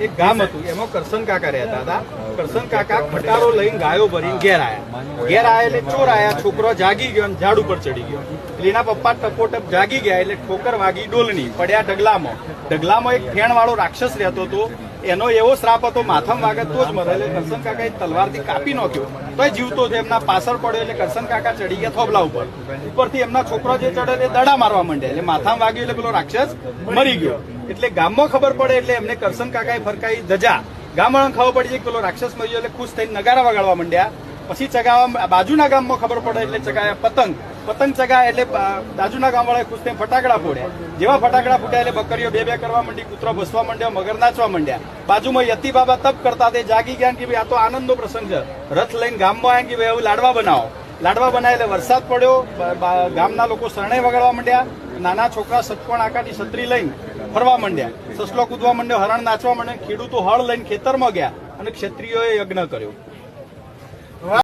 એક ગામ હતું, એમાં કરશન કાકા રહેતા હતા. કરશન કાકા ખટારો લઈને ગાયો ભરીને ઘેર આયા એટલે ચોર આયા. છોકરો જાગી ગયો અને ઝાડ ઉપર ચડી ગયો. એટલે એના પપ્પા ટપોટપ જાગી ગયા એટલે ઠોકર વાગી ડોલની, પડ્યા ઢગલામાં એક ફેણ વાળો રાક્ષસ રહેતો હતો. એનો એવો શ્રાપ હતો, માથામાં વાગે તો જ મરે. એટલે કરશન કાકાએ તલવારથી કાપી નાખ્યો તોય જીવતો છે. એમના પાછળ પડ્યો એટલે કરશન કાકા ચડી ગયા થોબલા ઉપરથી એમના છોકરો જે ચડે તે દડા મારવા માંડ્યા. એટલે માથામાં વાગ્યું એટલે પેલો રાક્ષસ મરી ગયો. એટલે ગામમાં ખબર પડે એટલે એમને કરશન કાકાએ ફરકાઈ ધજા. ગામવાળાને ખબર પડી કે પેલો રાક્ષસ મર્યો એટલે ખુશ થઈને નગારા વગાડવા માંડ્યા. પછી ચગાવવા બાજુના ગામમાં ખબર પડે એટલે ચગાયા પતંગ ચગાય એટલે બાજુના ગામવાળાએ ખુશ થઈને ફટાકડા ફોડ્યા. જેવા ફટાકડા ફૂટ્યા એટલે બકરીઓ બે કરવા માંડી, કૂતરો ભસવા માંડ્યો, મગર નાચવા માંડ્યા. બાજુમાં યતી બાબા તપ કરતા તે જાગી ગયા કે ભાઈ આ તો આનંદનો પ્રસંગ છે. રથ લઈને ગામમાં આવ્યા કે ભાઈ હવે લાડવા બનાવો. લાડવા બનાવે એટલે વરસાદ પડ્યો. ગામના લોકો શરણાઈ વગાડવા માંડ્યા. નાના છોકરા સટકોણ આકાટી છત્રી લઈને ફરવા માંડ્યા. સસલો કૂદવા માંડ્યો, હરણ નાચવા માંડ્યા. ખેડૂતો હળ લઈને ખેતરમાં ગયા અને ક્ષત્રિયોએ યજ્ઞ કર્યો.